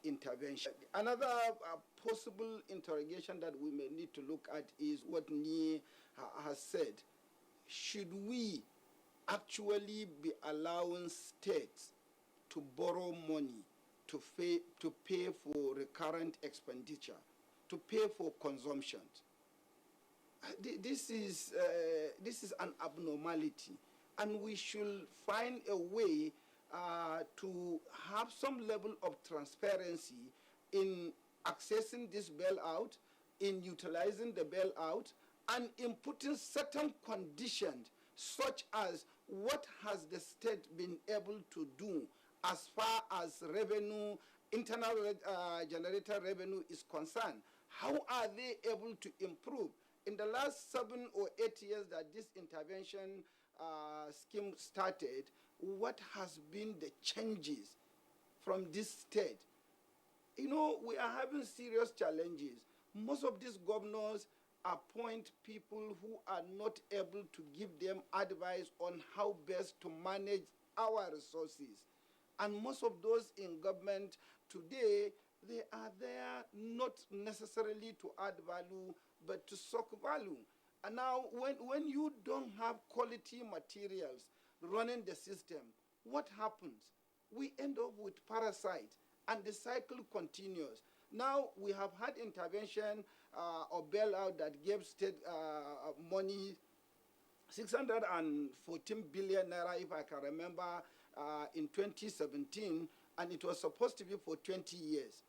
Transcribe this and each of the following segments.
intervention. Another possible interrogation that we may need to look at is what NIE has said. Should we actually be allowing states to borrow money to pay for recurrent expenditure, to pay for consumption? This is an abnormality, and we should find a way to have some level of transparency in accessing this bailout, in utilizing the bailout, and in putting certain conditions such as what has the state been able to do as far as revenue, internal generated revenue is concerned. How are they able to improve? In the last 7 or 8 years that this intervention scheme started, what has been the changes from this state? You know, we are having serious challenges. Most of these governors appoint people who are not able to give them advice on how best to manage our resources. And most of those in government today, they are there not necessarily to add value, but to suck value. And now, when you don't have quality materials running the system, what happens? We end up with parasites, and the cycle continues. Now, we have had intervention or bailout that gave state money, 614 billion naira, if I can remember, in 2017, and it was supposed to be for 20 years.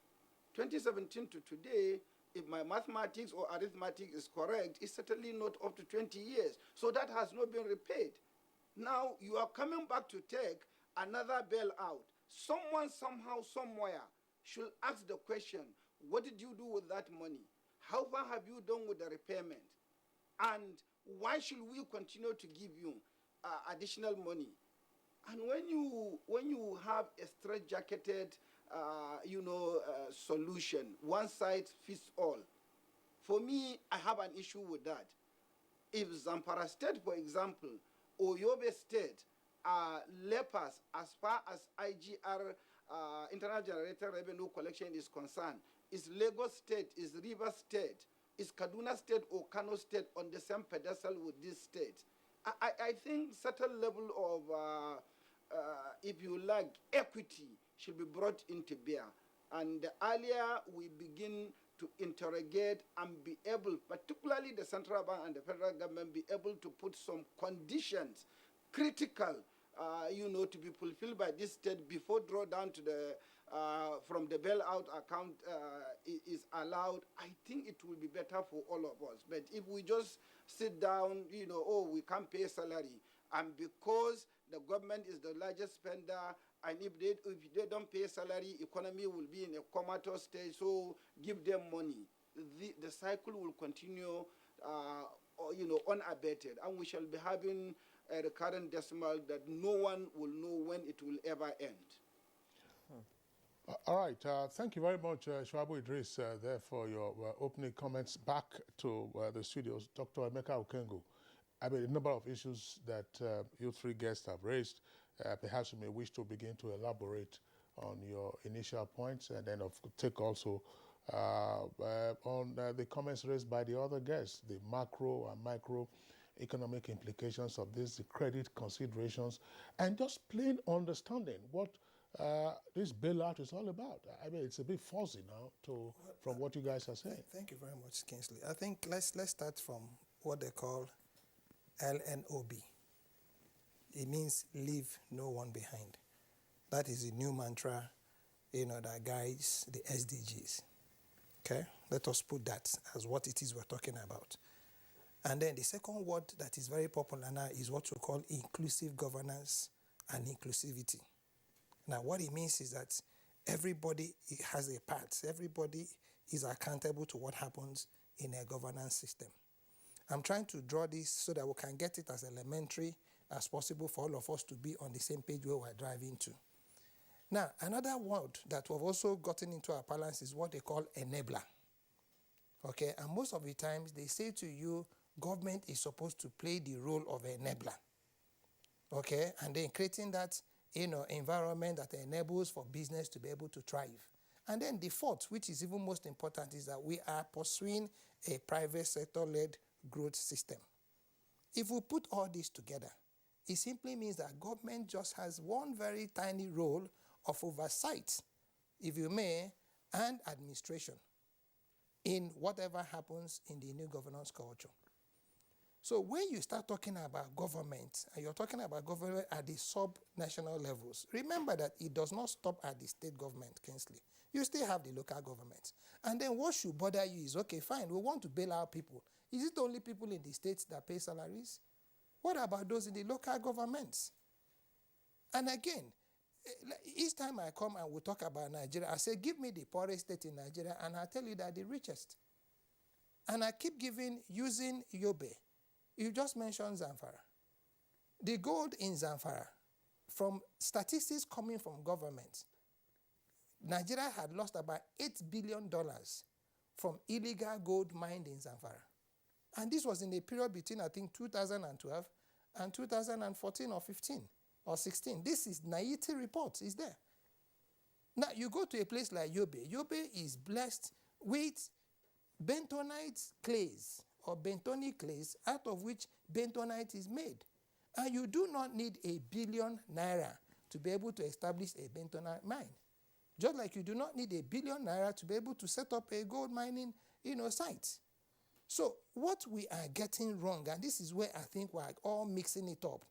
2017 to today, if my mathematics or arithmetic is correct, it's certainly not up to 20 years. So that has not been repaid. Now you are coming back to take another bailout. Someone, somehow, somewhere should ask the question, what did you do with that money? How far have you done with the repayment? And why should we continue to give you additional money? And when you have a straight-jacketed solution, one size fits all, for me, I have an issue with that. If Zamfara State, for example, or Yobe State are lepers as far as IGR, Internal Generated Revenue Collection, is concerned, is Lagos State, is Rivers State, is Kaduna State or Kano State on the same pedestal with this state? I think certain level of, if you like, equity should be brought into bear. And the earlier we begin to interrogate and be able, particularly the central bank and the federal government, be able to put some conditions critical, to be fulfilled by this state before drawdown to the from the bailout account is allowed, I think it will be better for all of us. But if we just sit down, we can't pay salary, and because the government is the largest spender, and if they don't pay salary, economy will be in a comatose state, so give them money. The cycle will continue, unabated, and we shall be having a recurrent decimal that no one will know when it will ever end. All right. Thank you very much, Shuabu Idris, there for your opening comments. Back to the studios, Dr. Emeka Okengu. I mean, a number of issues that you three guests have raised. Perhaps you may wish to begin to elaborate on your initial points, and then take also on the comments raised by the other guests, the macro and micro economic implications of this, the credit considerations, and just plain understanding what this bailout is all about. I mean, it's a bit fuzzy now from what you guys are saying. Thank you very much, Kingsley. I think let's start from what they call LNOB. It means leave no one behind. That is a new mantra, that guides the SDGs. Okay? Let us put that as what it is we're talking about. And then the second word that is very popular now is what we call inclusive governance and inclusivity. Now, what it means is that everybody has a part. Everybody is accountable to what happens in a governance system. I'm trying to draw this so that we can get it as elementary as possible for all of us to be on the same page where we're driving to. Now, another word that we've also gotten into our balance is what they call enabler. Okay, and most of the times they say to you, government is supposed to play the role of enabler. Okay, and then creating that environment that enables for business to be able to thrive. And then the fourth, which is even most important, is that we are pursuing a private sector-led growth system. If we put all this together, it simply means that government just has one very tiny role of oversight, if you may, and administration in whatever happens in the new governance culture. So when you start talking about government, and you're talking about government at the sub-national levels, remember that it does not stop at the state government, Kingsley. You still have the local government. And then what should bother you is, okay, fine, we want to bail out people. Is it only people in the states that pay salaries? What about those in the local governments? And again, each time I come and we talk about Nigeria, I say, give me the poorest state in Nigeria, and I'll tell you that the richest. And I keep using Yobe. You just mentioned Zamfara. The gold in Zamfara, from statistics coming from government, Nigeria had lost about $8 billion from illegal gold mined in Zamfara. And this was in a period between, I think, 2012 and 2014 or 15 or 16. This is NIET report, is there. Now, you go to a place like Yobe. Yobe is blessed with bentonite clays or bentonic clays, out of which bentonite is made. And you do not need $1 billion to be able to establish a bentonite mine. Just like you do not need $1 billion to be able to set up a gold mining, site. So what we are getting wrong, and this is where I think we're all mixing it up,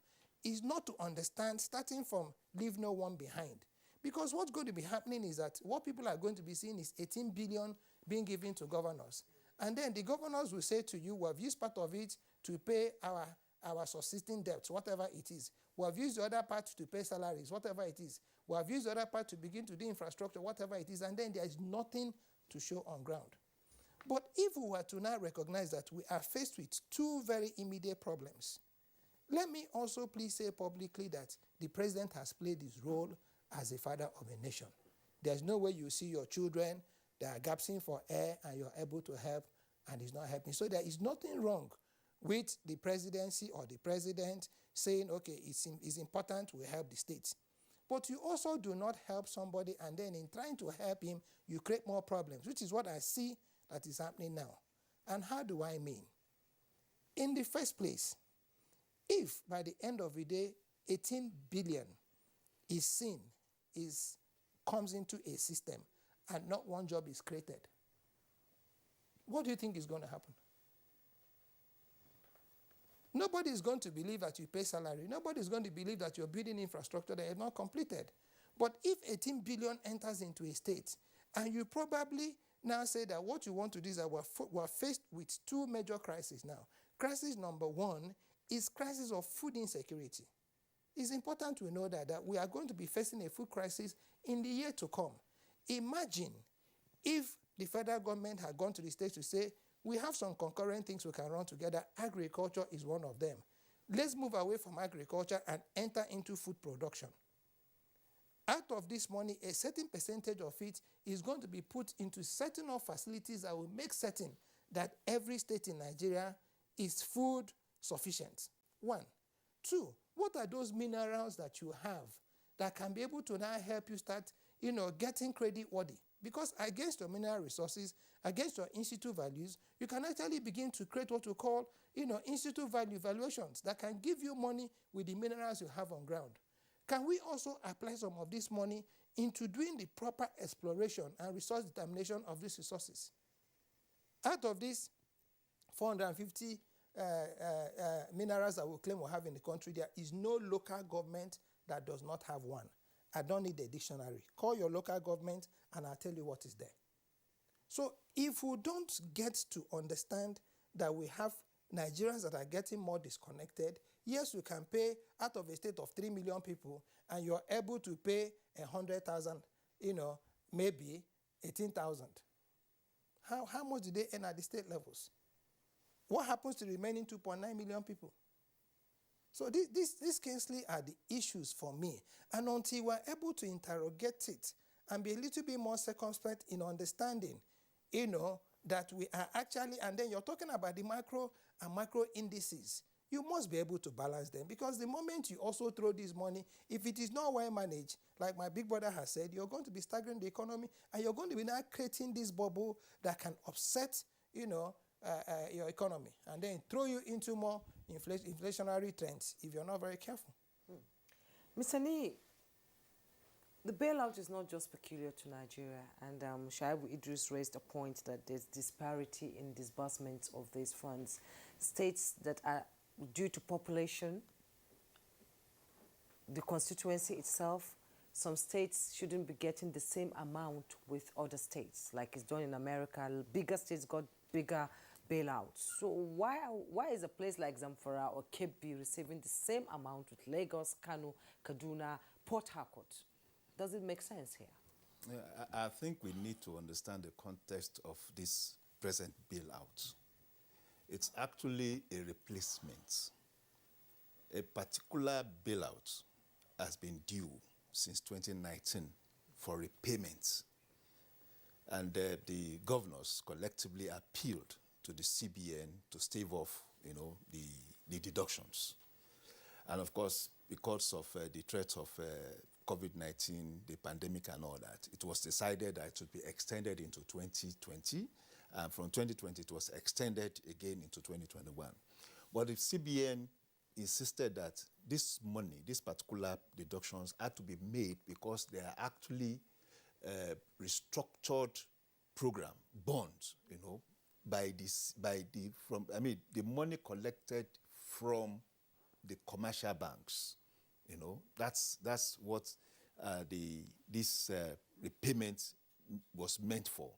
is not to understand, starting from leave no one behind. Because what's going to be happening is that what people are going to be seeing is 18 billion being given to governors. And then the governors will say to you, we have used part of it to pay our subsisting debts, whatever it is. We have used the other part to pay salaries, whatever it is. We have used the other part to begin to do infrastructure, whatever it is. And then there is nothing to show on ground. But if we were to now recognize that we are faced with two very immediate problems, let me also please say publicly that the president has played his role as a father of a nation. There's no way you see your children, they are gasping for air, and you're able to help, and it's not helping. So there is nothing wrong with the presidency or the president saying, okay, it's important we help the states. But you also do not help somebody, and then in trying to help him, you create more problems, which is what I see that is happening now. And how do I mean? In the first place, if by the end of the day, 18 billion comes into a system and not one job is created, what do you think is going to happen? Nobody is going to believe that you pay salary. Nobody is going to believe that you're building infrastructure that is not completed. But if 18 billion enters into a state, and you probably now say that what you want to do is that we're faced with two major crises now. Crisis number one is crisis of food insecurity. It's important to know that we are going to be facing a food crisis in the year to come. Imagine if the federal government had gone to the states to say, we have some concurrent things we can run together. Agriculture is one of them. Let's move away from agriculture and enter into food production. Out of this money, a certain percentage of it is going to be put into certain of facilities that will make certain that every state in Nigeria is food sufficient. One. Two, what are those minerals that you have that can be able to now help you start, getting credit worthy? Because against your mineral resources, against your institute values, you can actually begin to create what we call, institute value valuations that can give you money with the minerals you have on ground. Can we also apply some of this money into doing the proper exploration and resource determination of these resources? Out of these 450 minerals that we claim we have in the country, there is no local government that does not have one. I don't need a dictionary. Call your local government and I'll tell you what is there. So if we don't get to understand that we have Nigerians that are getting more disconnected, yes, you can pay out of a state of 3 million people and you're able to pay 100,000, maybe 18,000. How much do they earn at the state levels? What happens to the remaining 2.9 million people? So these Kingsley are the issues for me. And until we're able to interrogate it and be a little bit more circumspect in understanding, that we are actually, and then you're talking about the macro and micro indices. you must be able to balance them, because the moment you also throw this money, if it is not well managed, like my big brother has said, you're going to be staggering the economy, and you're going to be now creating this bubble that can upset, your economy, and then throw you into more inflationary trends if you're not very careful. Mr. Nee, the bailout is not just peculiar to Nigeria, and Shaibu Idris raised a point that there's disparity in disbursements of these funds. States that are due to population, the constituency itself, some states shouldn't be getting the same amount with other states, like it's done in America. Bigger states got bigger bailouts. So why is a place like Zamfara or Kebbi receiving the same amount with Lagos, Kano, Kaduna, Port Harcourt? Does it make sense here? Yeah, I think we need to understand the context of this present bailout. It's actually a replacement. A particular bailout has been due since 2019 for repayment. And the governors collectively appealed to the CBN to stave off, the deductions. And of course, because of the threat of COVID-19, the pandemic and all that, it was decided that it would be extended into 2020. And from 2020, it was extended again into 2021. But the CBN insisted that this money, these particular deductions, had to be made because they are actually restructured program, bonds, the money collected from the commercial banks. That's what this repayment was meant for.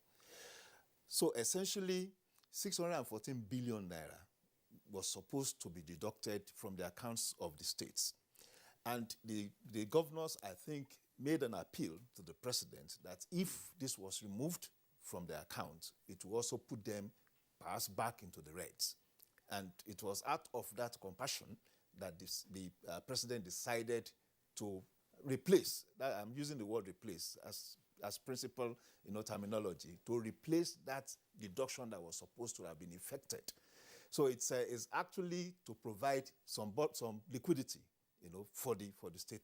So essentially, 614 billion naira was supposed to be deducted from the accounts of the states. And the governors, I think, made an appeal to the president that if this was removed from their account, it would also put them perhaps back into the reds. And it was out of that compassion that the president decided to replace, I'm using the word replace as principal terminology, to replace that deduction that was supposed to have been effected. So it's actually to provide some liquidity, for the state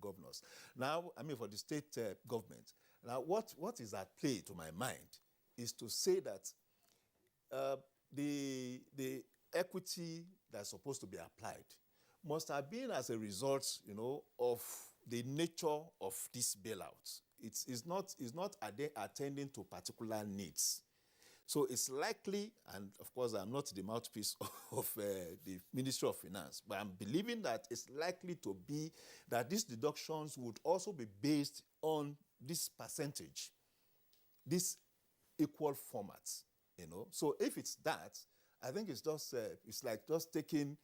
governors. Now, for the state government. Now, what is at play, to my mind, is to say that the equity that's supposed to be applied must have been as a result, of the nature of this bailout. It's not attending to particular needs. So it's likely, and of course I'm not the mouthpiece of the Ministry of Finance, but I'm believing that it's likely to be that these deductions would also be based on this percentage, this equal format, So if it's that, I think it's just it's like just taking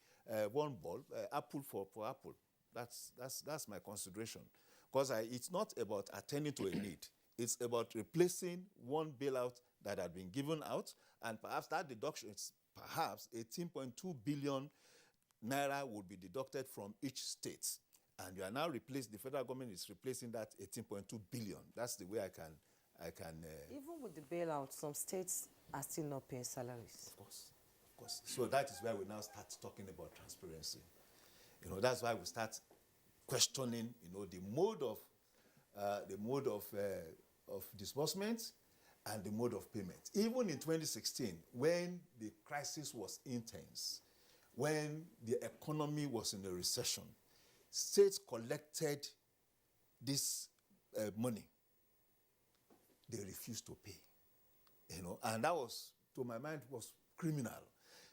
one ball, apple for apple. That's my consideration, because it's not about attending to a need. It's about replacing one bailout that had been given out, and perhaps that deduction is perhaps 18.2 billion naira would be deducted from each state, and you are now the federal government is replacing that 18.2 billion. That's the way I can. Even with the bailout, some states are still not paying salaries. Of course. So that is where we now start talking about transparency. That's why we start questioning, the mode of disbursement and the mode of payment. Even in 2016, when the crisis was intense, when the economy was in a recession, states collected this money. They refused to pay, and that was, to my mind, was criminal.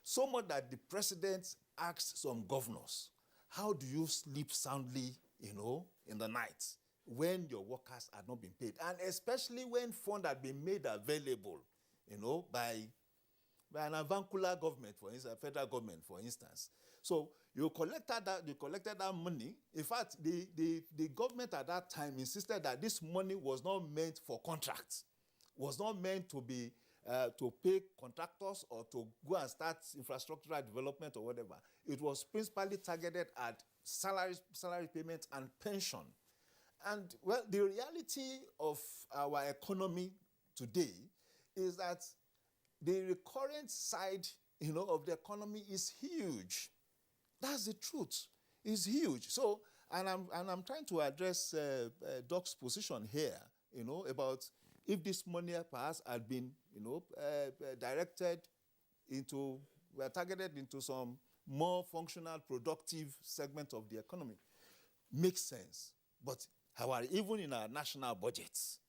So much that the president asked some governors, how do you sleep soundly, in the night when your workers had not been paid? And especially when funds had been made available, by an avuncular government, for instance, federal government, for instance. So you collected that money. In fact, the government at that time insisted that this money was not meant for contracts, was not meant to be to pay contractors or to go and start infrastructural development or whatever. It was principally targeted at salary payment and pension. And well, the reality of our economy today is that the recurrent side, of the economy is huge. That's the truth. It's huge. So, and I'm trying to address Doc's position here, about if this money perhaps had been, directed into, targeted into some more functional, productive segment of the economy. Makes sense. But however, even in our national budgets,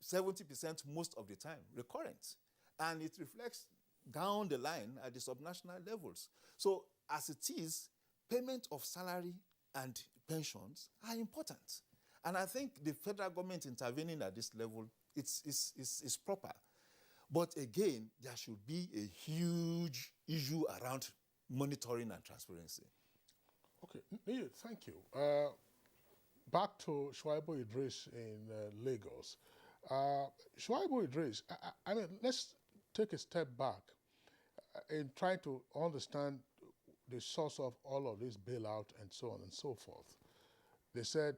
70% most of the time recurrent. And it reflects down the line at the subnational levels. So as it is, payment of salary and pensions are important. And I think the federal government intervening at this level, it's proper. But again, there should be a huge issue around monitoring and transparency. Okay, Neil, thank you. Back to Shuaibu Idris in Lagos. Shuaibu Idris, I mean, let's take a step back in trying to understand the source of all of this bailout and so on and so forth. They said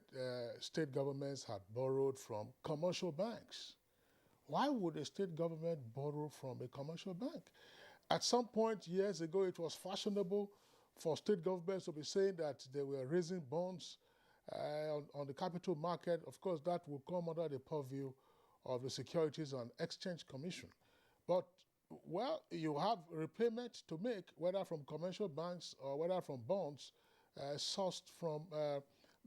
state governments had borrowed from commercial banks. Why would a state government borrow from a commercial bank? At some point years ago, it was fashionable for state governments to be saying that they were raising bonds on the capital market. Of course, that will come under the purview of the Securities and Exchange Commission. But, well, you have repayment to make, whether from commercial banks or whether from bonds sourced from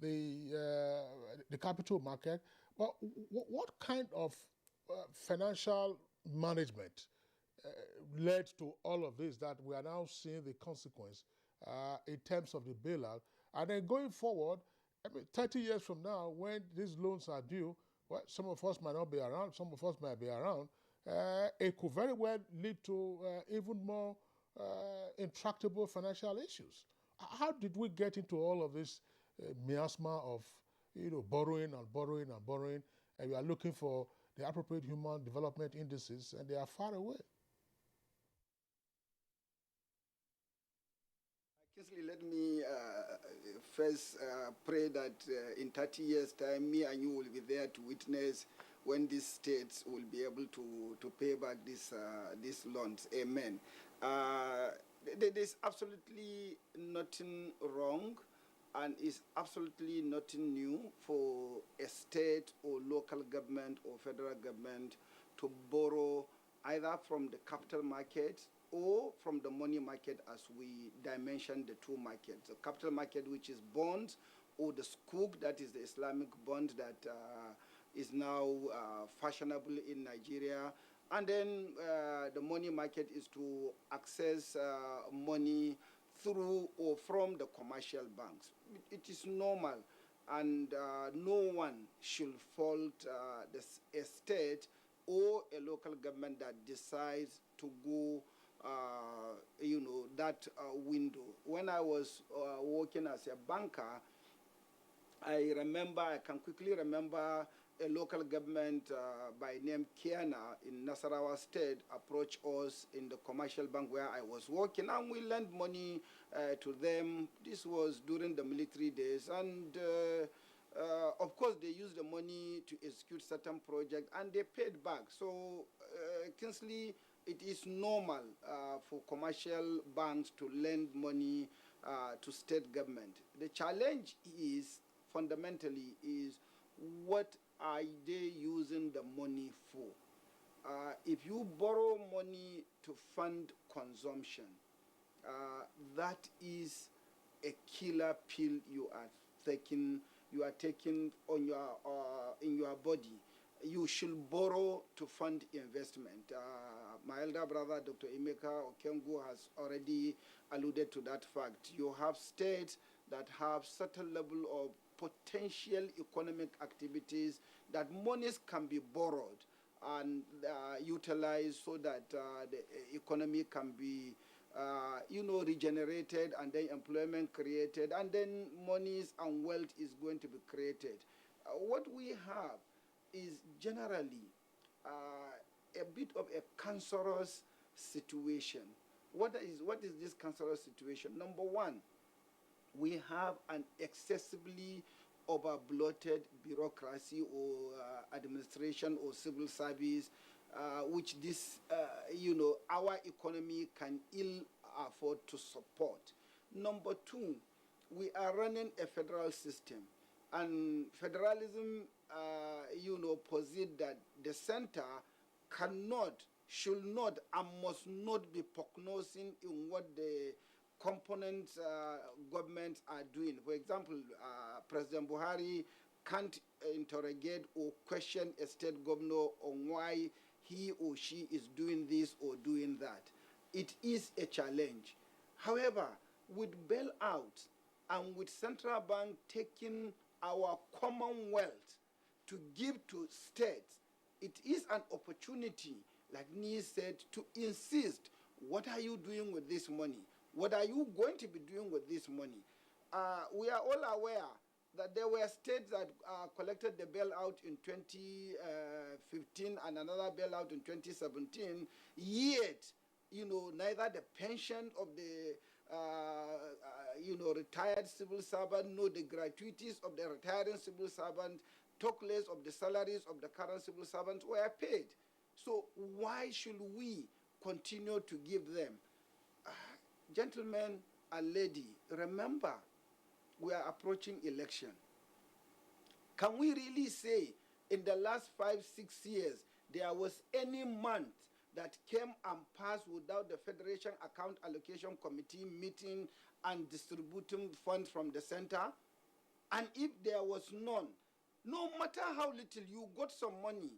the capital market. But what kind of financial management led to all of this that we are now seeing the consequence in terms of the bailout? And then going forward, I mean, 30 years from now, when these loans are due, well, some of us might not be around, some of us might be around, it could very well lead to even more intractable financial issues. How did we get into all of this miasma of, borrowing and borrowing and borrowing, and we are looking for the appropriate human development indices, and they are far away? Kingsley, let me first pray that in 30 years' time, me and you will be there to witness when these states will be able to pay back these loans. Amen. There's absolutely nothing wrong, and it's absolutely nothing new for a state or local government or federal government to borrow either from the capital market or from the money market, as we dimension the two markets. The capital market, which is bonds, or the sukuk, that is the Islamic bond that is now fashionable in Nigeria. And then the money market is to access money through or from the commercial banks. It is normal, and no one should fault a state or a local government that decides to go that window. When I was working as a banker, I can quickly remember a local government by name Kiana in Nasarawa State approached us in the commercial bank where I was working, and we lent money to them. This was during the military days, and of course they used the money to execute certain projects, and they paid back. So Kingsley, it is normal for commercial banks to lend money to state government. The challenge is fundamentally is what are they using the money for? If you borrow money to fund consumption, that is a killer pill you are taking on your in your body. You should borrow to fund investment. My elder brother, Dr. Emeka Okengu, has already alluded to that fact. You have states that have certain level of potential economic activities that monies can be borrowed and utilized so that the economy can be regenerated, and then employment created, and then monies and wealth is going to be created. What we have is generally a bit of a cancerous situation. What is this cancerous situation? Number one, we have an excessively over-bloated bureaucracy or administration or civil service, which our economy can ill afford to support. Number two, we are running a federal system, and federalism, posit that the center cannot, should not, and must not be prognosing in what the component governments are doing. For example, President Buhari can't interrogate or question a state governor on why he or she is doing this or doing that. It is a challenge. However, with bailout and with central bank taking our commonwealth to give to states, it is an opportunity, like Nii said, to insist, what are you doing with this money? What are you going to be doing with this money? We are all aware that there were states that collected the bailout in 2015 and another bailout in 2017, yet, neither the pension of the retired civil servant, nor the gratuities of the retiring civil servant, talk less of the salaries of the current civil servants were paid. So why should we continue to give them? Gentlemen and lady, remember, we are approaching election. Can we really say in the last 5-6 years there was any month that came and passed without the Federation Account Allocation Committee meeting and distributing funds from the center? And if there was none, no matter how little, you got some money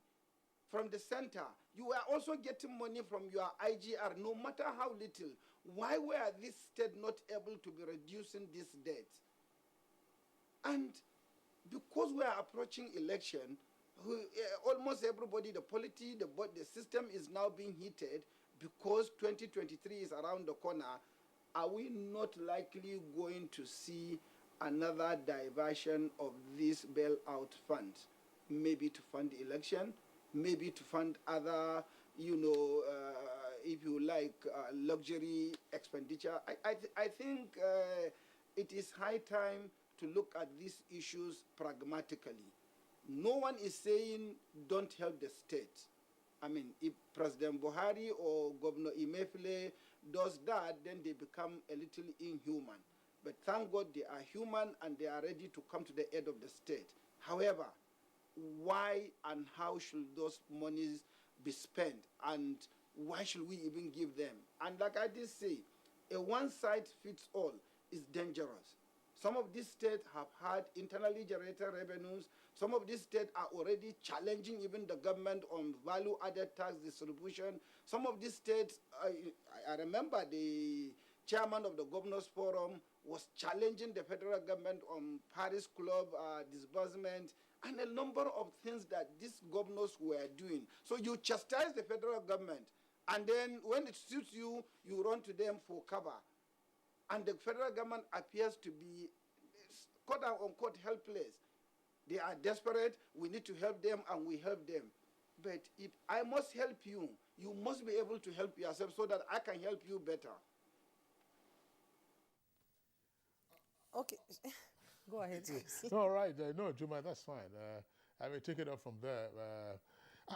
from the center, you were also getting money from your IGR, no matter how little. Why were this state not able to be reducing this debt? And because we are approaching election, almost everybody, the polity, the system is now being heated because 2023 is around the corner. Are we not likely going to see another diversion of these bailout funds? Maybe to fund the election, maybe to fund other, if you like, luxury expenditure. I think it is high time to look at these issues pragmatically. No one is saying don't help the state. I mean, if President Buhari or Governor Emefiele does that, then they become a little inhuman. But thank God they are human and they are ready to come to the aid of the state. However, why and how should those monies be spent, and why should we even give them? And like I did say, a one-size-fits-all is dangerous. Some of these states have had internally generated revenues. Some of these states are already challenging even the government on value-added tax distribution. Some of these states, I remember the chairman of the Governors Forum was challenging the federal government on Paris Club disbursement and a number of things that these governors were doing. So you chastise the federal government, and then when it suits you, you run to them for cover. And the federal government appears to be, quote-unquote, helpless. They are desperate, we need to help them, and we help them. But if I must help you, you must be able to help yourself so that I can help you better. Okay, go ahead. All right, no, Juma, that's fine. I may take it up from there.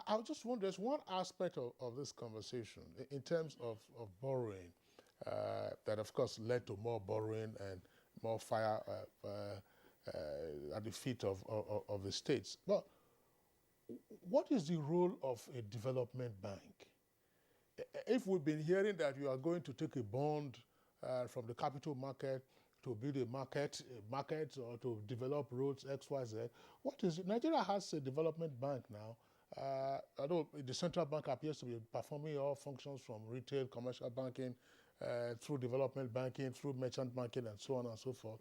I was just wondering, there's one aspect of this conversation in terms of borrowing that, of course, led to more borrowing and more fire at the feet of the states. But what is the role of a development bank? If we've been hearing that you are going to take a bond from the capital market to build a market or to develop roads, X, Y, Z, what is it? Nigeria has a development bank now. Although the central bank appears to be performing all functions from retail, commercial banking, through development banking, through merchant banking, and so on and so forth.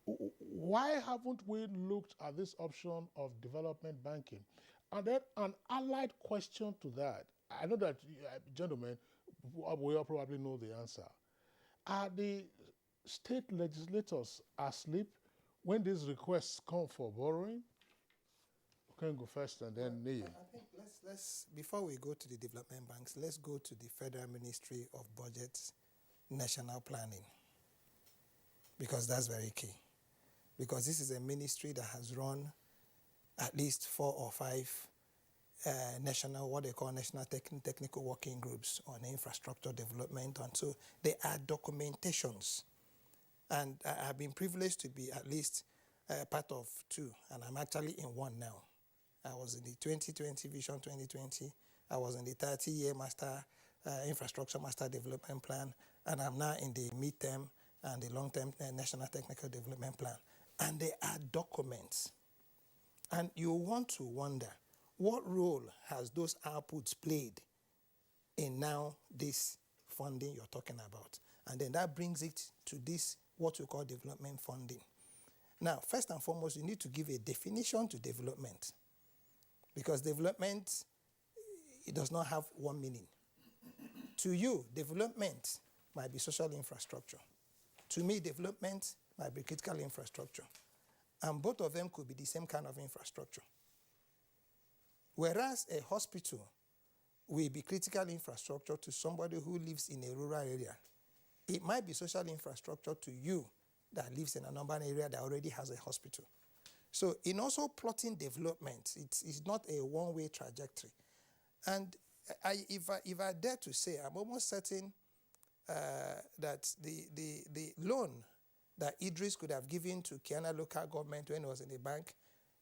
Why haven't we looked at this option of development banking? And then an allied question to that, I know that, gentlemen, we all probably know the answer. Are the state legislators asleep when these requests come for borrowing? We can go first and then Nii. I think let's before we go to the development banks, let's go to the Federal Ministry of Budget's national planning, because that's very key. Because this is a ministry that has run at least 4 or 5 what they call national technical working groups on infrastructure development. And so there are documentations. And I've been privileged to be at least part of two, and I'm actually in one now. I was in the 2020 Vision 2020. I was in the 30-year infrastructure master development plan, and I'm now in the midterm and the long-term national technical development plan. And there are documents. And you want to wonder, what role has those outputs played in now this funding you're talking about? And then that brings it to this, what we call development funding. Now, first and foremost, you need to give a definition to development, because development, it does not have one meaning. To you, development might be social infrastructure. To me, development might be critical infrastructure. And both of them could be the same kind of infrastructure. Whereas a hospital will be critical infrastructure to somebody who lives in a rural area, it might be social infrastructure to you that lives in an urban area that already has a hospital. So in also plotting development, it's not a one-way trajectory. And if I dare to say, I'm almost certain that the loan that Idris could have given to Kiana local government when he was in the bank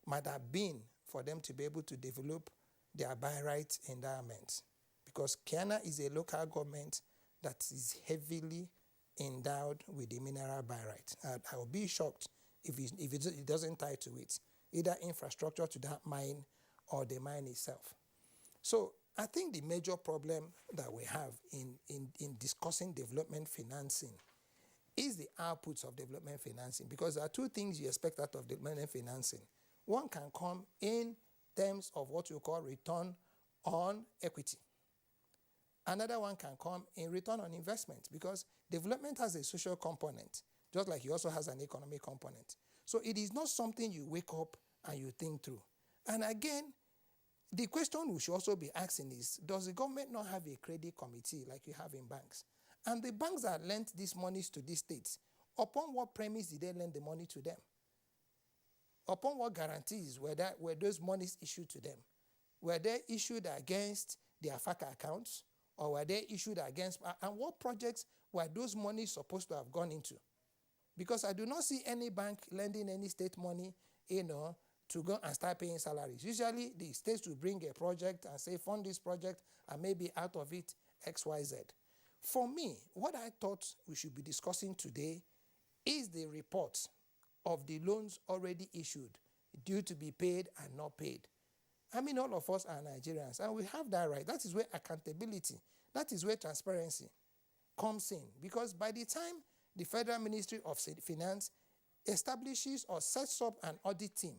might have been for them to be able to develop their by right endowment. Because Kiana is a local government that is heavily endowed with the mineral by right. I will be shocked if it doesn't tie to it, either infrastructure to that mine or the mine itself. So I think the major problem that we have in discussing development financing is the outputs of development financing, because there are two things you expect out of development financing. One can come in terms of what you call return on equity. Another one can come in return on investment, because development has a social component, just like it also has an economic component. So it is not something you wake up and you think through. And again, the question we should also be asking is, does the government not have a credit committee like you have in banks? And the banks that lent these monies to these states, upon what premise did they lend the money to them? Upon what guarantees were those monies issued to them? Were they issued against their FACA accounts, or were they issued against, and what projects were those monies supposed to have gone into? Because I do not see any bank lending any state money, to go and start paying salaries. Usually the states will bring a project and say, fund this project, and maybe out of it, X, Y, Z. For me, what I thought we should be discussing today is the report of the loans already issued, due to be paid and not paid. I mean, all of us are Nigerians, and we have that right. That is where accountability, that is where transparency comes in. Because by the time the Federal Ministry of Finance establishes or sets up an audit team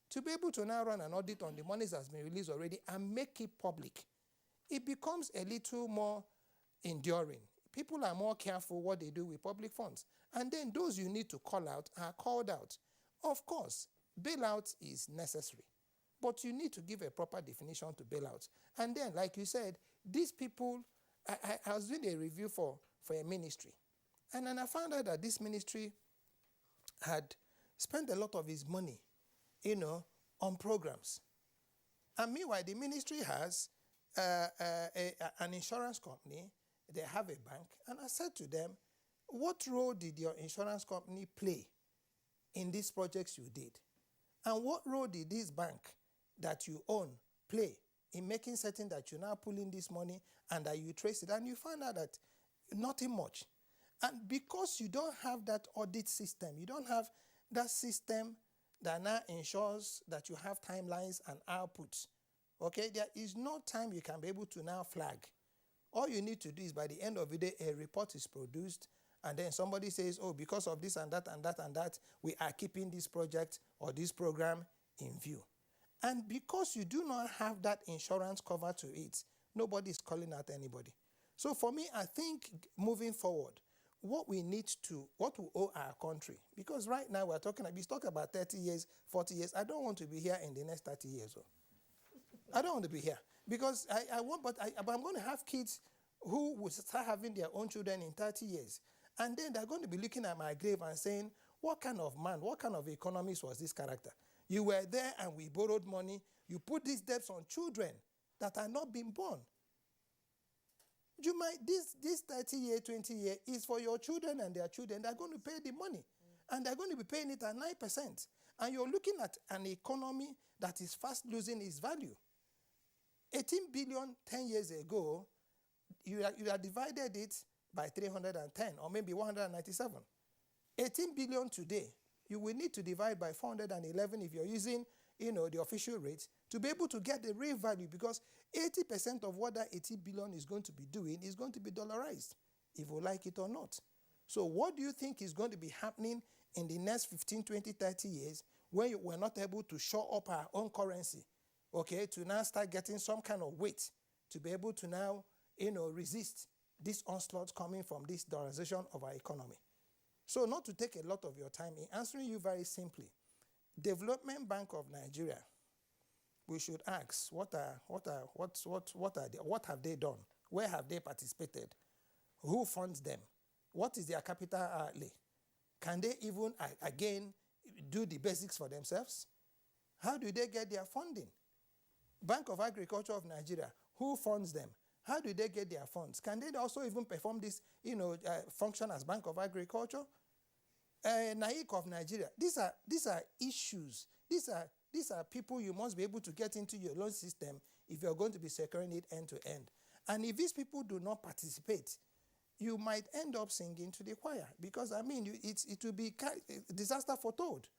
to be able to now run an audit on the monies that's been released already and make it public, it becomes a little more enduring. People are more careful what they do with public funds. And then those you need to call out are called out. Of course, bailout is necessary, but you need to give a proper definition to bailouts. And then, like you said, these people, I was doing a review for a ministry, and then I found out that this ministry had spent a lot of his money, on programs. And meanwhile, the ministry has an insurance company, they have a bank, and I said to them, what role did your insurance company play in these projects you did? And what role did this bank that you own play in making certain that you now pull in this money and that you trace it? And you find out that nothing much. And because you don't have that audit system, you don't have that system that now ensures that you have timelines and outputs, okay, there is no time you can be able to now flag. All you need to do is by the end of the day, a report is produced, and then somebody says, oh, because of this and that and that and that, we are keeping this project or this program in view. And because you do not have that insurance cover to it, nobody is calling out anybody. So for me, I think moving forward, what we owe our country, because right now we talk about 30 years, 40 years. I don't want to be here in the next 30 years. I don't want to be here because but I'm going to have kids who will start having their own children in 30 years. And then they're going to be looking at my grave and saying, what kind of man, what kind of economist was this character? You were there and we borrowed money. You put these debts on children that are not being born. You might, this 30-year, 20-year is for your children and their children. They're going to pay the money. And they're going to be paying it at 9%. And you're looking at an economy that is fast losing its value. 18 billion 10 years ago, you have divided it by 310 or maybe 197. 18 billion today, you will need to divide by 411 if you're using, the official rates to be able to get the real value, because 80% of what that 80 billion is going to be doing is going to be dollarized, if you like it or not. So what do you think is going to be happening in the next 15, 20, 30 years when we're not able to shore up our own currency, okay, to now start getting some kind of weight to be able to now, resist this onslaught coming from this dollarization of our economy? So not to take a lot of your time, in answering you very simply, Development Bank of Nigeria, we should ask, what have they done? Where have they participated? Who funds them? What is their capital outlay? Can they even, again, do the basics for themselves? How do they get their funding? Bank of Agriculture of Nigeria, who funds them? How do they get their funds? Can they also even perform this, function as Bank of Agriculture? NAIC of Nigeria. These are issues. These are people you must be able to get into your loan system if you're going to be securing it end to end. And if these people do not participate, you might end up singing to the choir, because it will be a disaster foretold.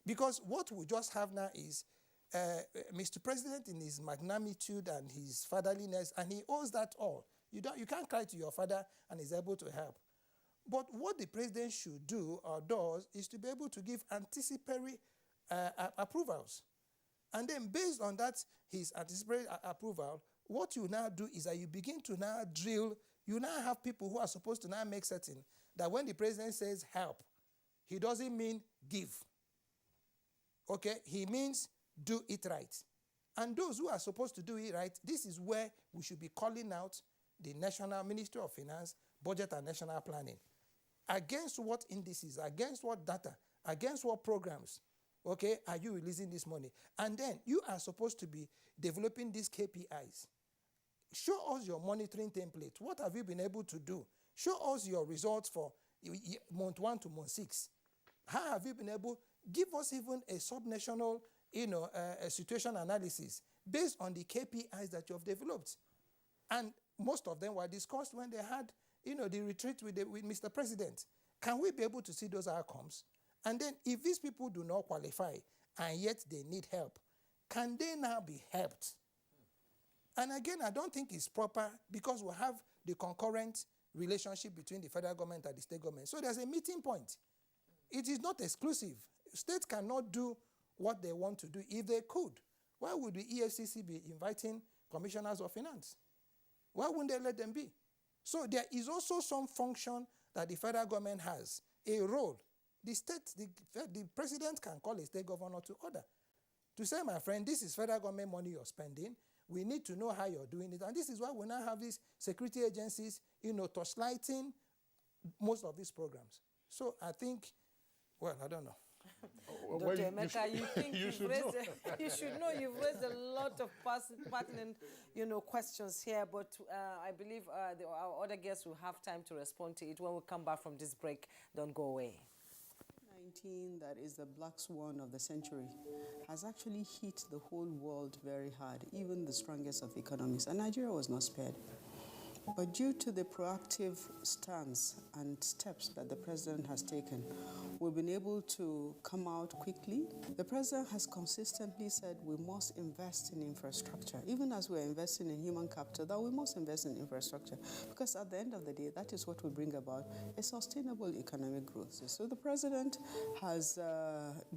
Because what we just have now is Mr. President in his magnanimity and his fatherliness, and he owes that all. You can't cry to your father and he's able to help. But what the president should do or does is to be able to give anticipatory approvals. And then based on that, his anticipatory approval, what you now do is that you begin to now drill. You now have people who are supposed to now make certain that when the president says help, he doesn't mean give. Okay? He means do it right. And those who are supposed to do it right, this is where we should be calling out the National Ministry of Finance, Budget and National Planning. Against what indices, against what data, against what programs, okay, are you releasing this money? And then you are supposed to be developing these KPIs. Show us your monitoring template. What have you been able to do? Show us your results for month 1 to month 6. How have you been able? Give us even a subnational, a situation analysis based on the KPIs that you have developed. And most of them were discussed when they had, the retreat with Mr. President. Can we be able to see those outcomes? And then if these people do not qualify and yet they need help, can they now be helped? And again, I don't think it's proper, because we have the concurrent relationship between the federal government and the state government. So there's a meeting point. It is not exclusive. States cannot do what they want to do. If they could, why would the EFCC be inviting commissioners of finance? Why wouldn't they let them be? So there is also some function that the federal government has, a role. The president can call a state governor to order to say, my friend, this is federal government money you're spending. We need to know how you're doing it. And this is why we now have these security agencies, torchlighting most of these programs. So I think, I don't know. Dr. Emeka, you think you should know. You should know. You've raised a lot of pertinent, questions here, but I believe our other guests will have time to respond to it when we come back from this break. Don't go away. COVID-19, that is the black swan of the century, has actually hit the whole world very hard, even the strongest of economies, and Nigeria was not spared. But due to the proactive stance and steps that the president has taken, we've been able to come out quickly. The president has consistently said we must invest in infrastructure. Even as we're investing in human capital, that we must invest in infrastructure, because at the end of the day, that is what will bring about a sustainable economic growth. So the president has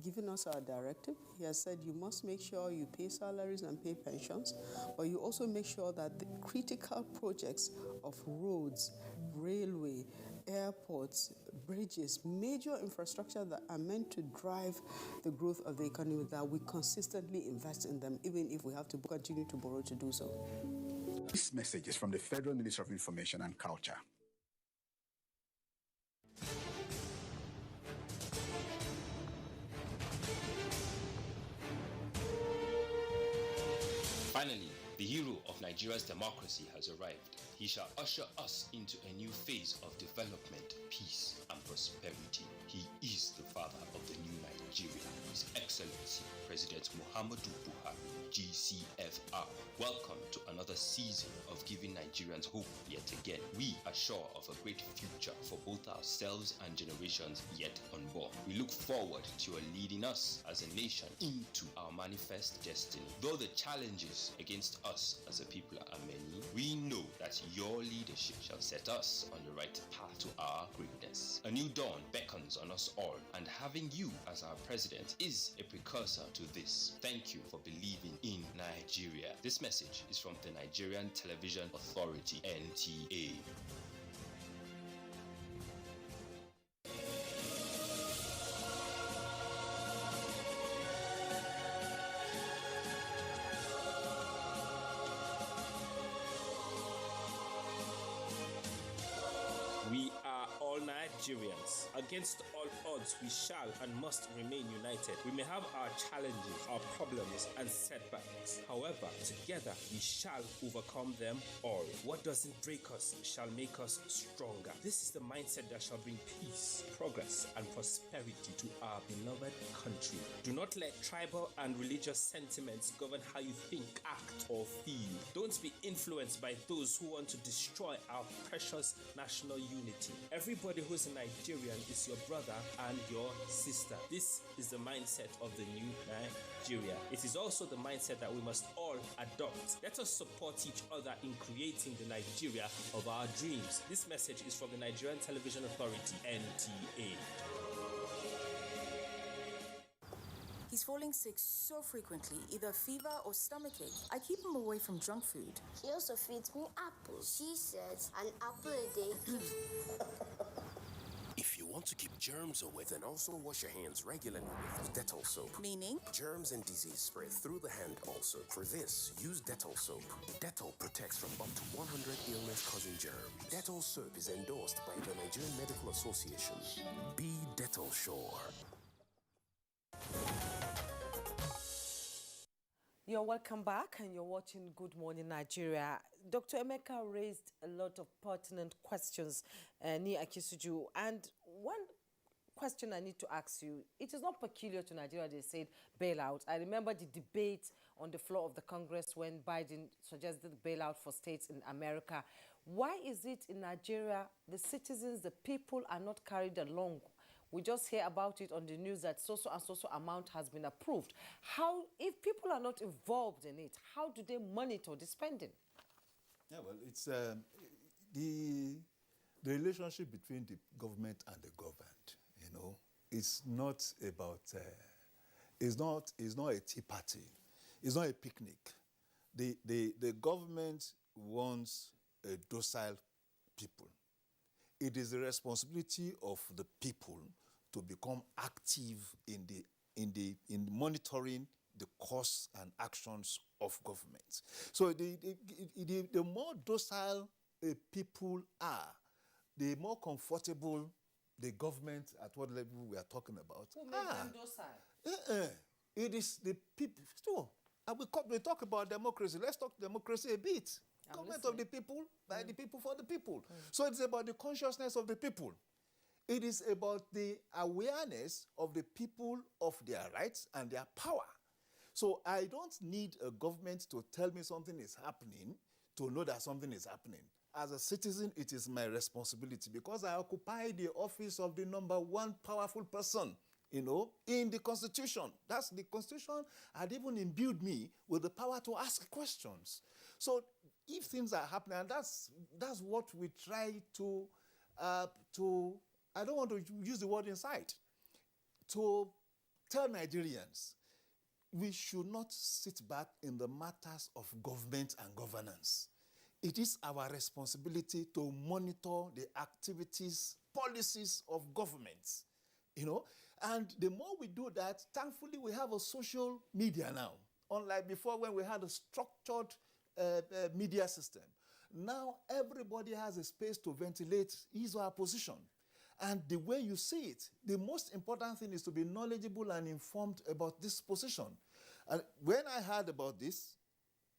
given us our directive. He has said you must make sure you pay salaries and pay pensions, but you also make sure that the critical projects of roads, railway, airports, bridges, major infrastructure that are meant to drive the growth of the economy, that we consistently invest in them, even if we have to continue to borrow to do so. This message is from the Federal Ministry of Information and Culture. Finally, the hero of Nigeria's democracy has arrived. He shall usher us into a new phase of development, peace, and prosperity. He is the father of the new Nigeria, His Excellency President Muhammadu Buhari, GCFR. Welcome to another season of giving Nigerians hope yet again. We are sure of a great future for both ourselves and generations yet unborn. We look forward to your leading us as a nation into our manifest destiny. Though the challenges against us as a people are many, we know that your leadership shall set us on the right path to our greatness. A new dawn beckons on us all, and having you as our president is a precursor to this. Thank you for believing in Nigeria. This message is from the Nigerian Television Authority, NTA. We are all Nigerians. Against all odds, we shall and must remain united. We may have our challenges, our problems, and setbacks. However, together we shall overcome them all. What doesn't break us shall make us stronger. This is the mindset that shall bring peace, progress, and prosperity to our beloved country. Do not let tribal and religious sentiments govern how you think, act, or feel. Don't be influenced by those who want to destroy our precious national unity. Everybody who's a Nigerian is your brother and your sister. This is the mindset of the new Nigeria. It is also the mindset that we must all adopt. Let us support each other in creating the Nigeria of our dreams. This message is from the Nigerian Television Authority, NTA. He's falling sick so frequently, either fever or stomachache. I keep him away from junk food. She also feeds me apples. She says an apple a day keeps... If you want to keep germs away, then also wash your hands regularly with Dettol soap. Meaning? Germs and disease spread through the hand also. For this, use Dettol soap. Dettol protects from up to 100 illness-causing germs. Dettol soap is endorsed by the Nigerian Medical Association. Be Dettol sure. You're welcome back, and you're watching Good Morning Nigeria. Dr. Emeka raised a lot of pertinent questions, Ni Akisuju, and one question I need to ask you, it is not peculiar to Nigeria, they said bailout. I remember the debate on the floor of the Congress when Biden suggested bailout for states in America. Why is it in Nigeria, the citizens, the people are not carried along? We just hear about it on the news that so-so and so-so amount has been approved. How, if people are not involved in it, how do they monitor the spending? Yeah, well, it's the relationship between the government and the governed, you know, it's not about, it's not a tea party. It's not a picnic. The government wants a docile people. It is the responsibility of the people to become active in monitoring the course and actions of government. So the more docile people are, the more comfortable the government at what level we are talking about. Who makes them docile? It is the people. So, we talk about democracy. Let's talk democracy a bit. Government of the people, by the people, for the people. So it's about the consciousness of the people. It is about the awareness of the people of their rights and their power. So I don't need a government to tell me something is happening to know that something is happening. As a citizen, it is my responsibility because I occupy the office of the number one powerful person, you know, in the Constitution. That's the Constitution had even imbued me with the power to ask questions. So if things are happening, and that's what we try to, I don't want to use the word incite, to tell Nigerians, we should not sit back in the matters of government and governance. It is our responsibility to monitor the activities, policies of governments, you know. And the more we do that, thankfully we have a social media now, unlike before when we had a structured media system. Now everybody has a space to ventilate his or her position. And the way you see it, the most important thing is to be knowledgeable and informed about this position. And when I heard about this,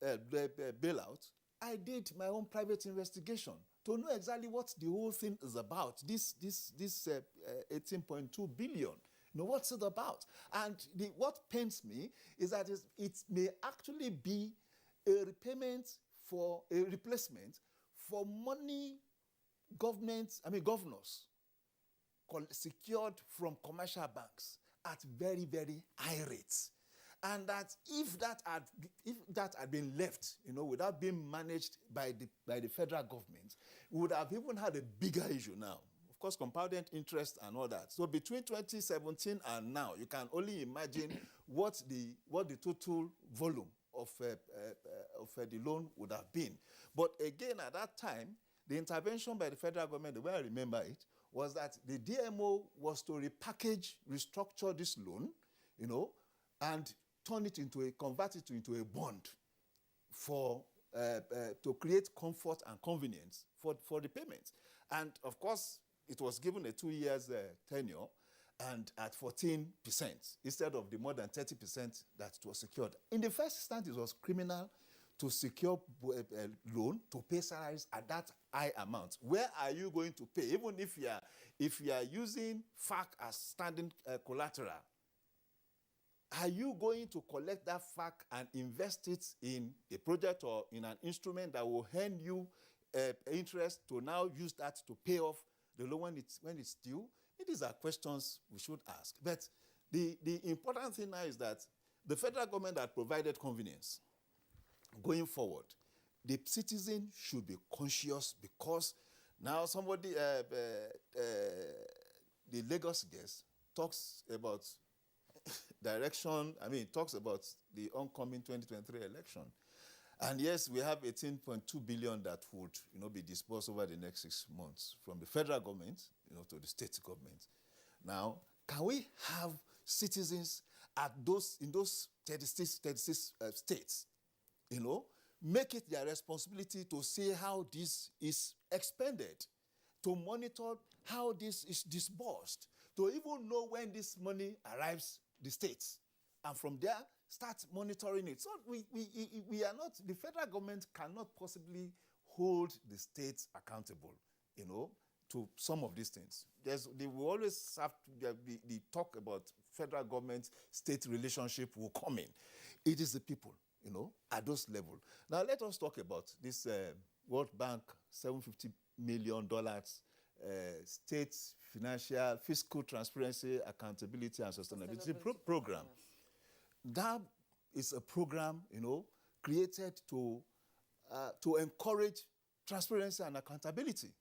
bailout, I did my own private investigation to know exactly what the whole thing is about. This 18.2 billion. You know, what's it about? And what pains me is that it may actually be a replacement for money governors secured from commercial banks at very, very high rates. And that if that had been left, you know, without being managed by the federal government, we would have even had a bigger issue now. Of course, compounded interest and all that. So between 2017 and now, you can only imagine what the total volume of the loan would have been. But again, at that time, the intervention by the federal government, the way I remember it, was that the DMO was to restructure this loan, you know, and convert it into a bond to create comfort and convenience for the payments. And of course, it was given a 2 years tenure and at 14% instead of the more than 30% that it was secured. In the first instance, it was criminal to secure a loan to pay salaries at that high amount. Where are you going to pay? Even if you are using FAC as standing collateral, are you going to collect that FAC and invest it in a project or in an instrument that will earn you interest to now use that to pay off the loan when it's due? These are questions we should ask. But the important thing now is that the federal government had provided convenience. Going forward, the citizen should be conscious, because now somebody, the Lagos guest talks about direction, talks about the oncoming 2023 election. And yes, we have 18.2 billion that would, you know, be disbursed over the next 6 months from the federal government, you know, to the state government. Now, can we have citizens in those 36 states, you know, make it their responsibility to see how this is expended, to monitor how this is disbursed, to even know when this money arrives the states, and from there start monitoring it. So we are not, the federal government cannot possibly hold the states accountable, you know, to some of these things. They will always have to, the talk about federal government state relationship will come in. It is the people, you know, at those levels. Now let us talk about this World Bank $750 million state fiscal transparency, accountability, and sustainability program. That is a program, you know, created to encourage transparency and accountability.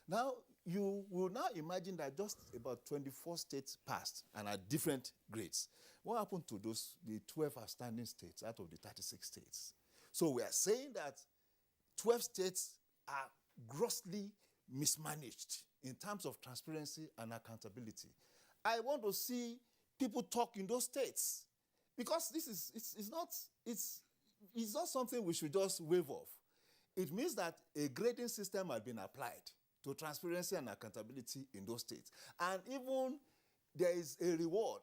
Now, you will now imagine that just about 24 states passed and at different grades. What happened to the 12 outstanding states out of the 36 states? So we are saying that 12 states are grossly mismanaged in terms of transparency and accountability. I want to see people talk in those states, because this is it's not something we should just wave off. It means that a grading system has been applied to transparency and accountability in those states. And even there is a reward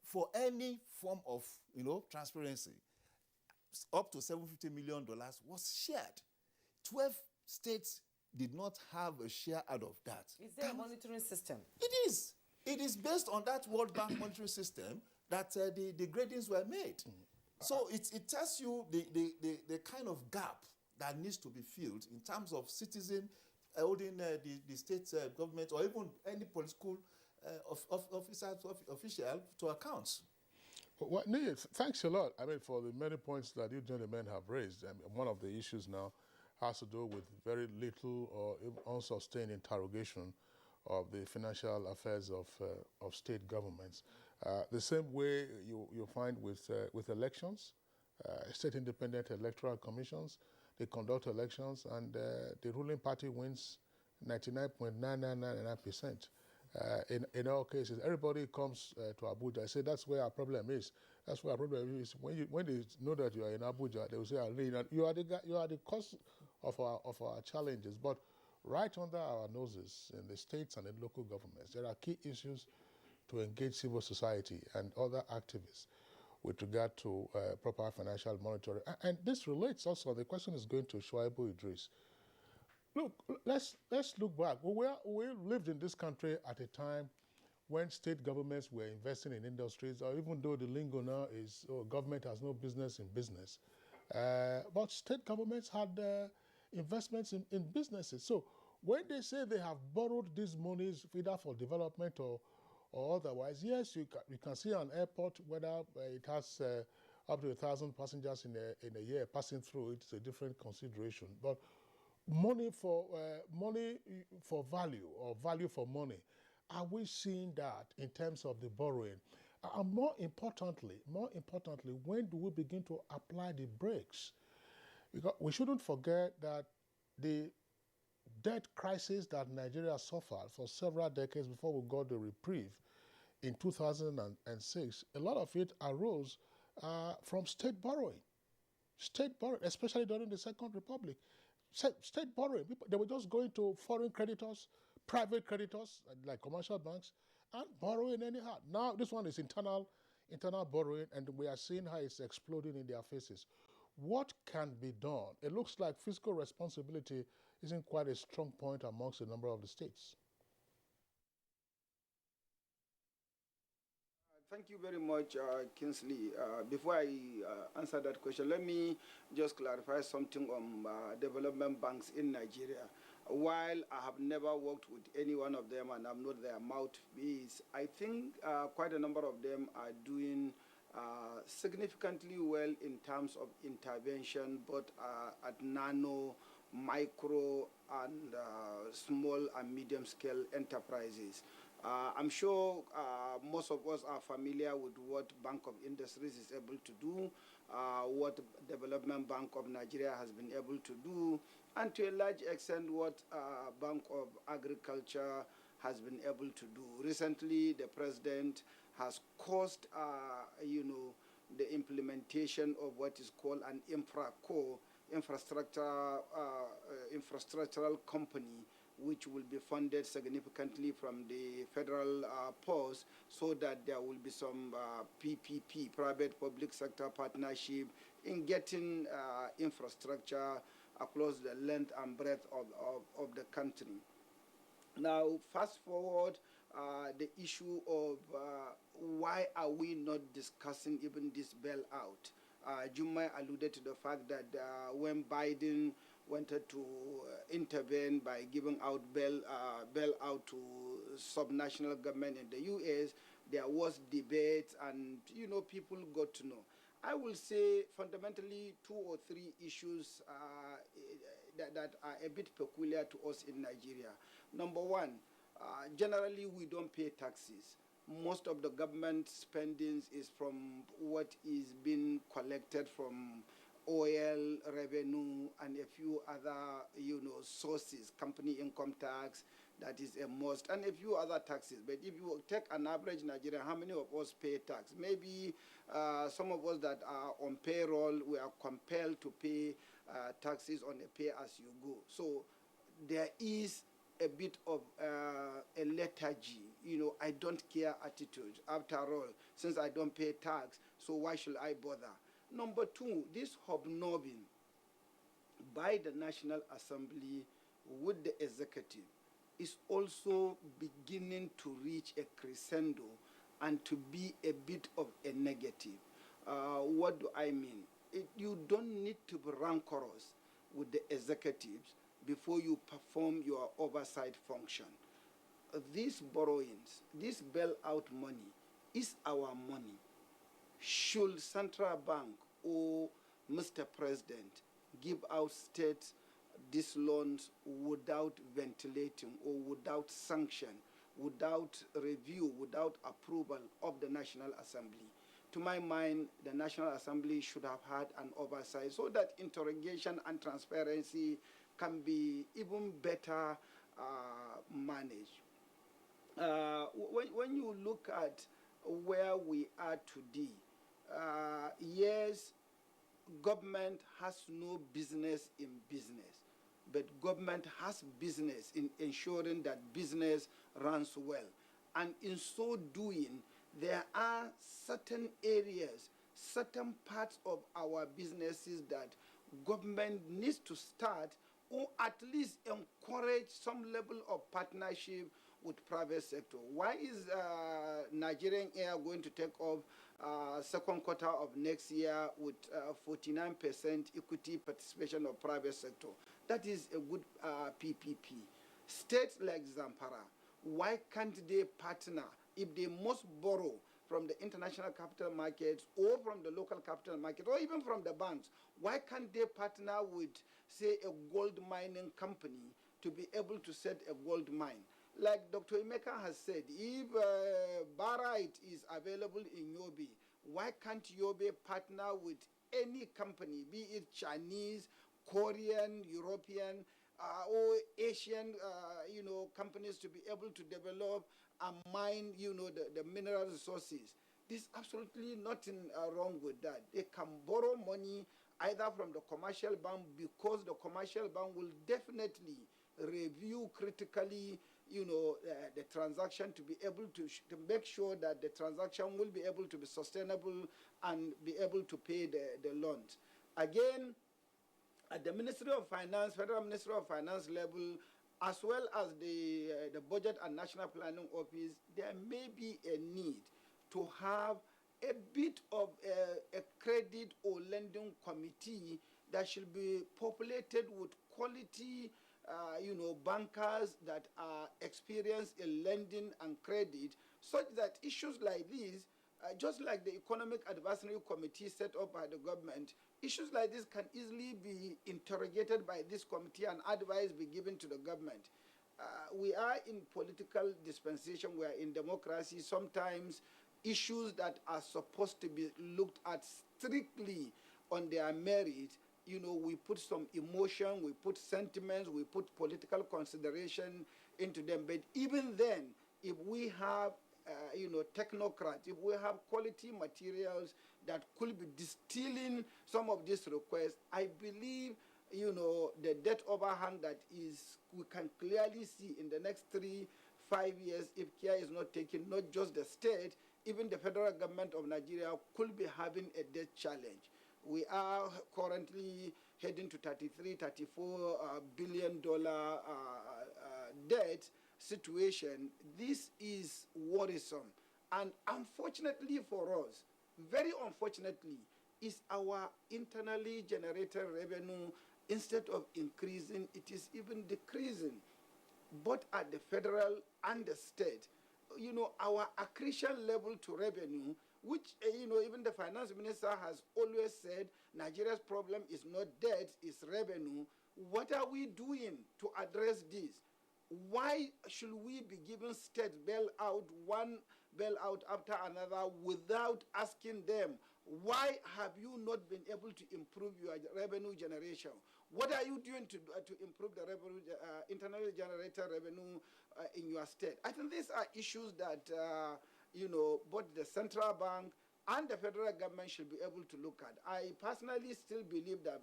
for any form of, you know, transparency. Up to $750 million was shared. 12 states did not have a share out of that. Is there a monitoring system? It is. It is based on that World Bank monitoring system that the gradings were made. So it tells you the kind of gap that needs to be filled in terms of citizen holding the state government or even any political official to account. Well, thanks a lot. For the many points that you gentlemen have raised. One of the issues now has to do with very little or unsustained interrogation of the financial affairs of state governments. The same way you find with elections, state independent electoral commissions, they conduct elections and the ruling party wins 99.9999%. In all cases, everybody comes to Abuja. I say that's where our problem is. That's where our problem is. When they know that you are in Abuja, they will say, you are the cause of our challenges. But right under our noses in the states and in local governments, there are key issues to engage civil society and other activists. with regard to proper financial monitoring. And this relates also, the question is going to Shuaibu Idris. Look, let's look back. We lived in this country at a time when state governments were investing in industries, or even though the lingo now is, government has no business in business. But state governments had investments in businesses. So when they say they have borrowed these monies either for development or otherwise, yes, you can see an airport whether it has up to 1,000 passengers in a year passing through. It's a different consideration. But money for value or value for money, are we seeing that in terms of the borrowing? And more importantly, when do we begin to apply the brakes? Because we shouldn't forget that the debt crisis that Nigeria suffered for several decades before we got the reprieve in 2006, a lot of it arose from state borrowing. State borrowing, especially during the Second Republic. State borrowing, they were just going to foreign creditors, private creditors, like commercial banks, and borrowing anyhow. Now, this one is internal borrowing, and we are seeing how it's exploding in their faces. What can be done? It looks like fiscal responsibility isn't quite a strong point amongst a number of the states. Thank you very much, Kingsley. Before I answer that question, let me just clarify something on development banks in Nigeria. While I have never worked with any one of them and I'm not their mouthpiece, I think quite a number of them are doing significantly well in terms of intervention, both at nano, micro, and small and medium scale enterprises. I'm sure most of us are familiar with what Bank of Industries is able to do, what Development Bank of Nigeria has been able to do, and to a large extent what Bank of Agriculture has been able to do. Recently, the president has caused, the implementation of what is called an infrastructural company, which will be funded significantly from the federal purse, so that there will be some PPP, private-public sector partnership, in getting infrastructure across the length and breadth of the country. Now, fast forward, the issue of why are we not discussing even this bailout? Jumai alluded to the fact that when Biden wanted to intervene by giving out bailout to subnational government in the U.S., there was debate, and people got to know. I will say fundamentally 2 or 3 issues that are a bit peculiar to us in Nigeria. Number one, generally we don't pay taxes. Most of the government spending is from what is being collected from oil revenue and a few other sources, company income tax, that is a must, and a few other taxes. But if you take an average Nigerian, how many of us pay tax? Maybe some of us that are on payroll, we are compelled to pay taxes on a pay-as-you-go. So there is a bit of a lethargy, I don't care attitude. After all, since I don't pay tax, so why should I bother? Number two, this hobnobbing by the National Assembly with the executive is also beginning to reach a crescendo and to be a bit of a negative. What do I mean? You don't need to be rancorous with the executives before you perform your oversight function. These borrowings, this bailout money is our money. Should Central Bank or Mr. President give out states these loans without ventilating or without sanction, without review, without approval of the National Assembly? To my mind, the National Assembly should have had an oversight so that interrogation and transparency can be even better managed. When you look at where we are today, yes, government has no business in business, but government has business in ensuring that business runs well. And in so doing, there are certain areas certain parts of our businesses that government needs to start, or at least encourage some level of partnership with private sector. Why is Nigerian Air going to take off second quarter of next year with 49% equity participation of private sector? That is a good PPP. States like Zamfara, why can't they partner if they must borrow from the international capital markets or from the local capital market or even from the banks? Why can't they partner with, say, a gold mining company to be able to set a gold mine? Like Dr. Emeka has said, if barite is available in Yobe, why can't Yobe partner with any company, be it Chinese, Korean, European, or Asian, companies to be able to develop and mine, the mineral resources? There's absolutely nothing wrong with that. They can borrow money either from the commercial bank, because the commercial bank will definitely review critically, the transaction to be able to make sure that the transaction will be able to be sustainable and be able to pay the loans. Again, at the Ministry of Finance, Federal Ministry of Finance level, as well as the Budget and National Planning Office, there may be a need to have a bit of a credit or lending committee that should be populated with quality bankers that are experienced in lending and credit, such that issues like these, just like the Economic Advisory Committee set up by the government, issues like this can easily be interrogated by this committee and advice be given to the government. We are in political dispensation, we are in democracy. Sometimes issues that are supposed to be looked at strictly on their merit, we put some emotion, we put sentiments, we put political consideration into them. But even then, if we have, technocrats, if we have quality materials that could be distilling some of these requests, I believe, the debt overhang that we can clearly see in the next 3-5 years, if care is not taken, not just the state, even the federal government of Nigeria could be having a debt challenge. We are currently heading to $34 billion debt situation. This is worrisome. And unfortunately for us, very unfortunately, is our internally generated revenue, instead of increasing, it is even decreasing, both at the federal and the state. Our accretion level to revenue, which, even the finance minister has always said, Nigeria's problem is not debt, it's revenue. What are we doing to address this? Why should we be giving states bailout, one bailout after another, without asking them, why have you not been able to improve your revenue generation? What are you doing to improve the revenue, internally generated revenue in your state? I think these are issues that, both the central bank and the federal government should be able to look at. I personally still believe that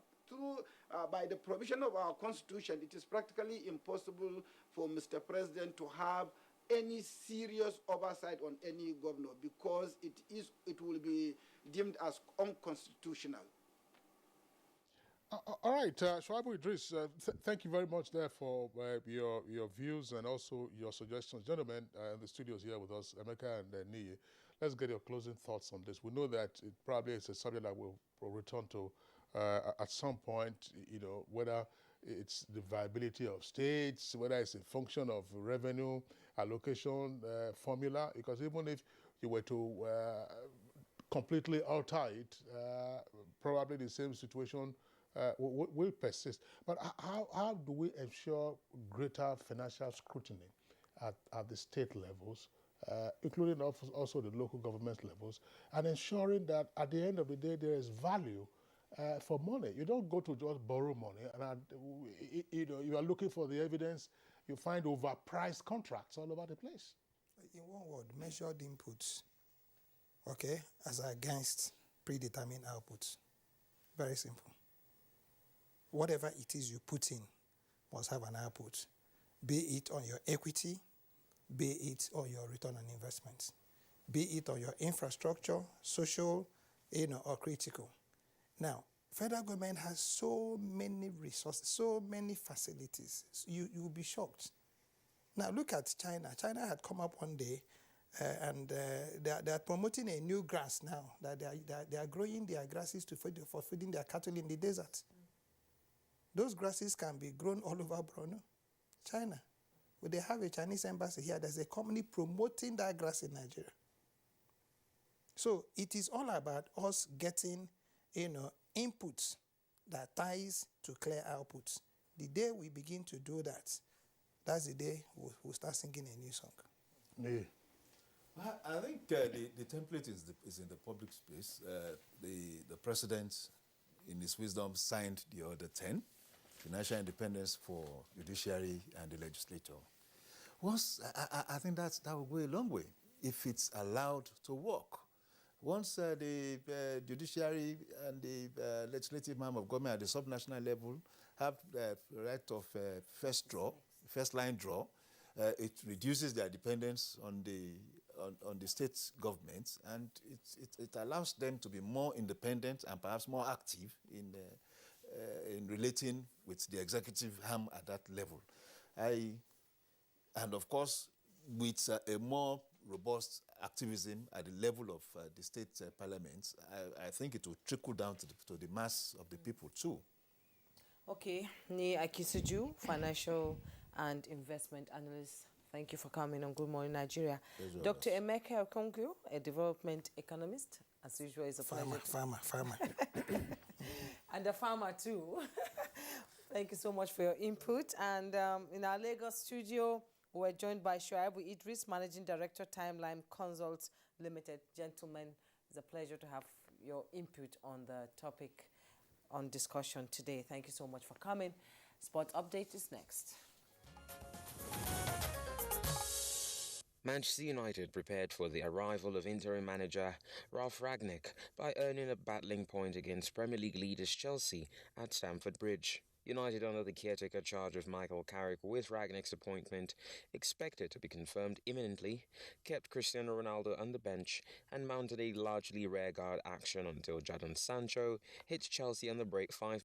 by the provision of our constitution, it is practically impossible for Mr. President to have any serious oversight on any governor, because it will be deemed as unconstitutional. All right, Shuaibu Idris, thank you very much there for your views and also your suggestions. Gentlemen, in the studios here with us, Emeka and Niyi, let's get your closing thoughts on this. We know that it probably is a subject that we'll return to at some point, whether it's the viability of states, whether it's a function of revenue allocation formula, because even if you were to completely alter it, probably the same situation will persist. But how do we ensure greater financial scrutiny at the state levels, including also the local government levels, and ensuring that at the end of the day there is value for money? You don't go to just borrow money, and you are looking for the evidence. You find overpriced contracts all over the place. In one word, measured inputs, okay, as against predetermined outputs. Very simple. Whatever it is you put in must have an output, be it on your equity, be it on your return on investments, be it on your infrastructure, social, or critical. Now, federal government has so many resources, so many facilities. You'll be shocked. Now, look at China. China had come up one day and they are promoting a new grass now. That they are growing their grasses for feeding their cattle in the desert. Those grasses can be grown all over Borno, China. But they have a Chinese embassy here. There's a company promoting that grass in Nigeria. So it is all about us getting, inputs that ties to clear outputs. The day we begin to do that, that's the day we'll start singing a new song. Yeah. I think the template is in the public space. The president, in his wisdom, signed the Order 10, financial independence for judiciary and the legislature. I think that will go a long way if it's allowed to work. Once the judiciary and the legislative arm of government at the subnational level have the right of first line draw, it reduces their dependence on the state governments, and it allows them to be more independent and perhaps more active in relating with the executive arm at that level. And of course, with a more robust activism at the level of the state parliaments, I think it will trickle down to the mass of the people too. Okay, Ni Akisuju, financial and investment analyst. Thank you for coming on Good Morning Nigeria. Dr. Emeka Okongwu, a development economist. As usual, is a pleasure. Farmer. And a farmer too. Thank you so much for your input. And in our Lagos studio, we're joined by Shuaibu Idris, Managing Director, Timeline Consults Limited. Gentlemen, it's a pleasure to have your input on the topic on discussion today. Thank you so much for coming. Sports Update is next. Manchester United prepared for the arrival of interim manager Ralf Rangnick by earning a battling point against Premier League leaders Chelsea at Stamford Bridge. United, under the caretaker charge of Michael Carrick, with Rangnick's appointment expected to be confirmed imminently, kept Cristiano Ronaldo on the bench and mounted a largely rearguard action until Jadon Sancho hit Chelsea on the break 5